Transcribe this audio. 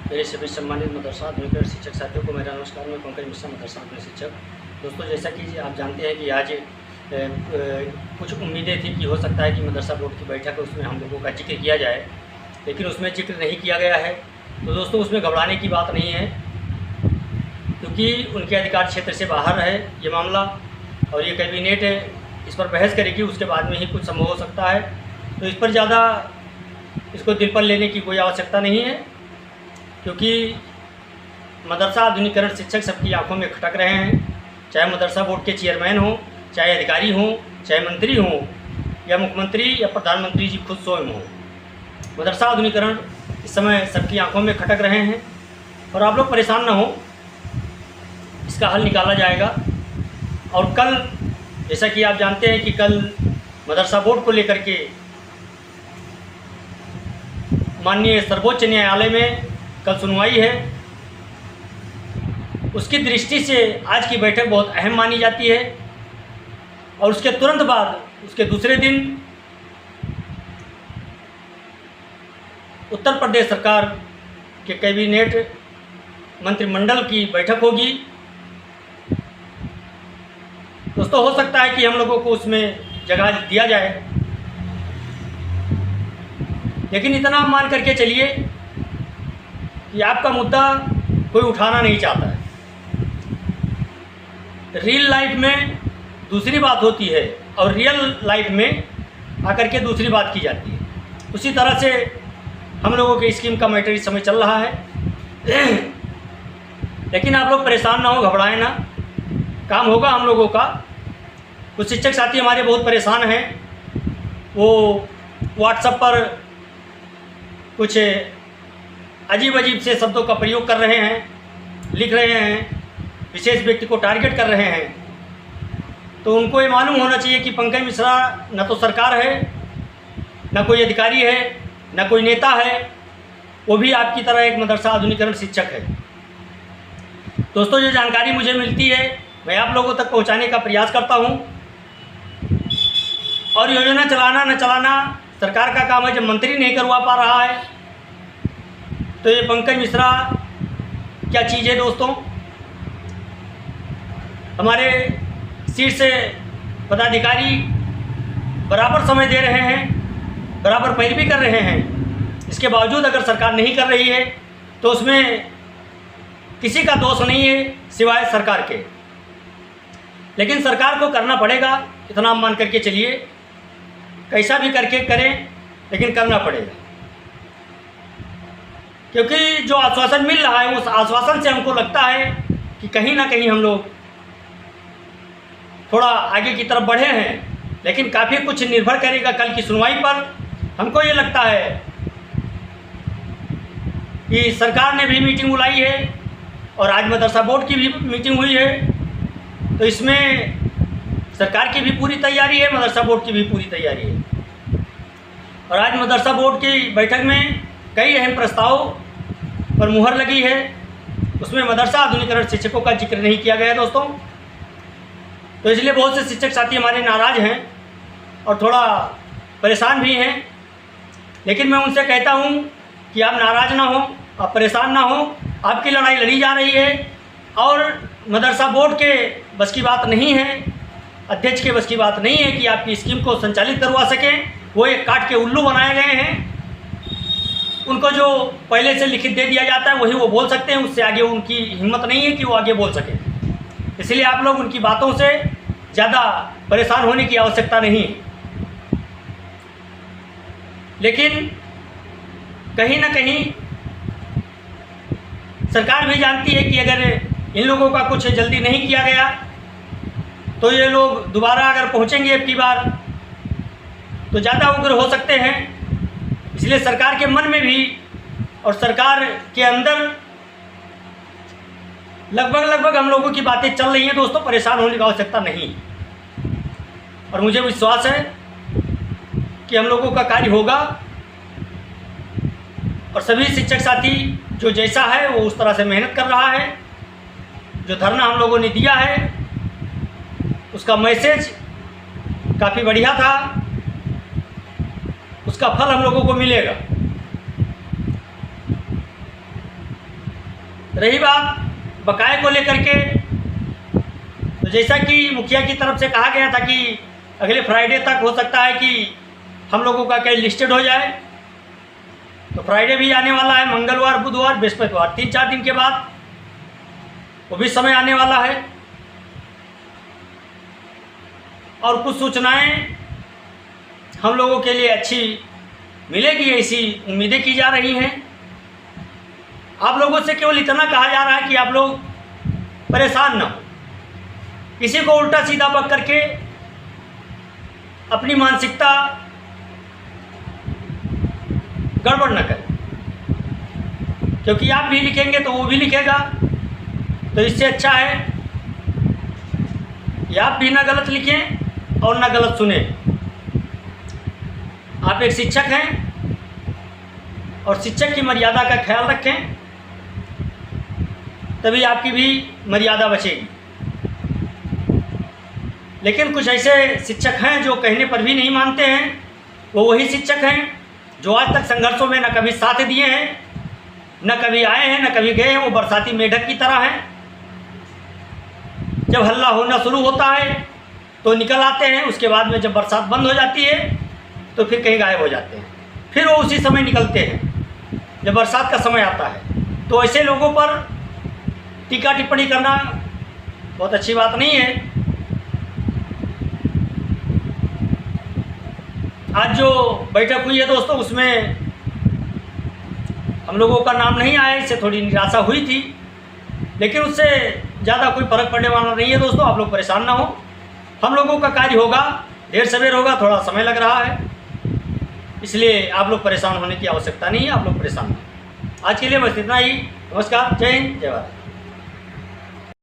मेरे सभी सम्मानित मदरसा आधुनिक शिक्षक साथियों को मेरा नमस्कार। मैं पंकज मिश्रा, मदरसा आधुनिक शिक्षक। दोस्तों, जैसा कि आप जानते हैं कि आज कुछ उम्मीदें थी कि हो सकता है कि मदरसा बोर्ड की बैठक है उसमें हम लोगों का जिक्र किया जाए, लेकिन उसमें जिक्र नहीं किया गया है। तो दोस्तों, उसमें घबराने की बात नहीं है, क्योंकि उनके अधिकार क्षेत्र से बाहर है ये मामला और ये कैबिनेट इस पर बहस करेगी, उसके बाद में ही कुछ संभव हो सकता है। तो इस पर ज़्यादा इसको दिल पर लेने की कोई आवश्यकता नहीं है, क्योंकि मदरसा आधुनिकीकरण शिक्षक सबकी आंखों में खटक रहे हैं। चाहे मदरसा बोर्ड के चेयरमैन हों, चाहे अधिकारी हों, चाहे मंत्री हों, या मुख्यमंत्री या प्रधानमंत्री जी खुद स्वयं हों, मदरसा आधुनिकीकरण इस समय सबकी आंखों में खटक रहे हैं। और आप लोग परेशान ना हो, इसका हल निकाला जाएगा। और कल, जैसा कि आप जानते हैं कि कल मदरसा बोर्ड को लेकर के माननीय सर्वोच्च न्यायालय में कल सुनवाई है। उसकी दृष्टि से आज की बैठक बहुत अहम मानी जाती है। और उसके तुरंत बाद, उसके दूसरे दिन उत्तर प्रदेश सरकार के कैबिनेट मंत्रिमंडल की बैठक होगी। दोस्तों, हो सकता है कि हम लोगों को उसमें जगह दिया जाए, लेकिन इतना मान करके चलिए कि आपका मुद्दा कोई उठाना नहीं चाहता है। रियल लाइफ में दूसरी बात होती है और रियल लाइफ में आकर के दूसरी बात की जाती है। उसी तरह से हम लोगों के स्कीम का मैटर इस समय चल रहा है। लेकिन आप लोग परेशान ना हो, घबराएं ना, काम होगा हम लोगों का। कुछ शिक्षक साथी हमारे बहुत परेशान हैं, वो व्हाट्सएप पर कुछ अजीब अजीब से शब्दों का प्रयोग कर रहे हैं, लिख रहे हैं, विशेष व्यक्ति को टारगेट कर रहे हैं। तो उनको ये मालूम होना चाहिए कि पंकज मिश्रा न तो सरकार है, न कोई अधिकारी है, न कोई नेता है, वो भी आपकी तरह एक मदरसा आधुनिकीकरण शिक्षक है। दोस्तों, जो जानकारी मुझे मिलती है मैं आप लोगों तक पहुंचाने का प्रयास करता हूं। और योजना चलाना न चलाना सरकार का काम है। जब मंत्री नहीं करवा पा रहा है तो ये पंकज मिश्रा क्या चीज़ है। दोस्तों, हमारे शीर्ष पदाधिकारी बराबर समय दे रहे हैं, बराबर पैरवी कर रहे हैं। इसके बावजूद अगर सरकार नहीं कर रही है तो उसमें किसी का दोष नहीं है सिवाय सरकार के। लेकिन सरकार को करना पड़ेगा, इतना मान करके चलिए। कैसा भी करके करें, लेकिन करना पड़ेगा, क्योंकि जो आश्वासन मिल रहा है उस आश्वासन से हमको लगता है कि कहीं ना कहीं हम लोग थोड़ा आगे की तरफ बढ़े हैं। लेकिन काफ़ी कुछ निर्भर करेगा कल की सुनवाई पर। हमको ये लगता है कि सरकार ने भी मीटिंग बुलाई है और आज मदरसा बोर्ड की भी मीटिंग हुई है। तो इसमें सरकार की भी पूरी तैयारी है, मदरसा बोर्ड की भी पूरी तैयारी है। और आज मदरसा बोर्ड की बैठक में कई अहम प्रस्ताव पर मुहर लगी है। उसमें मदरसा आधुनिकीकरण शिक्षकों का जिक्र नहीं किया गया दोस्तों। तो इसलिए बहुत से शिक्षक साथी हमारे नाराज़ हैं और थोड़ा परेशान भी हैं। लेकिन मैं उनसे कहता हूं कि आप नाराज़ ना हो, आप परेशान ना हो। आपकी लड़ाई लड़ी जा रही है और मदरसा बोर्ड के बस की बात नहीं है, अध्यक्ष के बस की बात नहीं है कि आपकी स्कीम को संचालित करवा सकें। वो एक काट के उल्लू बनाए गए हैं। उनको जो पहले से लिखित दे दिया जाता है वही वो बोल सकते हैं, उससे आगे उनकी हिम्मत नहीं है कि वो आगे बोल सकें। इसलिए आप लोग उनकी बातों से ज़्यादा परेशान होने की आवश्यकता नहीं है। लेकिन कहीं ना कहीं सरकार भी जानती है कि अगर इन लोगों का कुछ जल्दी नहीं किया गया तो ये लोग दोबारा अगर पहुंचेंगे अब की बार तो ज़्यादा उग्र हो सकते हैं। इसलिए सरकार के मन में भी और सरकार के अंदर लगभग हम लोगों की बातें चल रही हैं। दोस्तों, परेशान होने की आवश्यकता नहीं। और मुझे विश्वास है कि हम लोगों का कार्य होगा और सभी शिक्षक साथी जो जैसा है वो उस तरह से मेहनत कर रहा है। जो धरना हम लोगों ने दिया है उसका मैसेज काफ़ी बढ़िया था, उसका फल हम लोगों को मिलेगा। रही बात बकाये को लेकर के, तो जैसा कि मुखिया की तरफ से कहा गया था कि अगले फ्राइडे तक हो सकता है कि हम लोगों का कैश लिस्टेड हो जाए, तो फ्राइडे भी आने वाला है, मंगलवार, बुधवार, बृहस्पतिवार, 3-4 दिन के बाद वो भी समय आने वाला है। और कुछ सूचनाएं हम लोगों के लिए अच्छी मिलेगी, ऐसी उम्मीदें की जा रही हैं। आप लोगों से केवल इतना कहा जा रहा है कि आप लोग परेशान ना हो, किसी को उल्टा सीधा पक करके अपनी मानसिकता गड़बड़ न करें, क्योंकि आप भी लिखेंगे तो वो भी लिखेगा। तो इससे अच्छा है कि आप भी ना गलत लिखें और ना गलत सुने। आप एक शिक्षक हैं और शिक्षक की मर्यादा का ख्याल रखें, तभी आपकी भी मर्यादा बचेगी। लेकिन कुछ ऐसे शिक्षक हैं जो कहने पर भी नहीं मानते हैं। वो वही शिक्षक हैं जो आज तक संघर्षों में न कभी साथ दिए हैं, न कभी आए हैं, न कभी गए हैं। वो बरसाती मेढक की तरह हैं, जब हल्ला होना शुरू होता है तो निकल आते हैं, उसके बाद में जब बरसात बंद हो जाती है तो फिर कहीं गायब हो जाते हैं। फिर वो उसी समय निकलते हैं जब बरसात का समय आता है। तो ऐसे लोगों पर टीका टिप्पणी करना बहुत अच्छी बात नहीं है। आज जो बैठक हुई है दोस्तों, उसमें हम लोगों का नाम नहीं आया, इससे थोड़ी निराशा हुई थी, लेकिन उससे ज़्यादा कोई फर्क पड़ने वाला नहीं है दोस्तों। आप लोग परेशान ना हो, हम लोगों का कार्य होगा, देर सवेर होगा, थोड़ा समय लग रहा है, इसलिए आप लोग परेशान होने की आवश्यकता नहीं है। आप लोग परेशान हैं। आज के लिए बस इतना ही। नमस्कार, जय हिंद, जय भारत।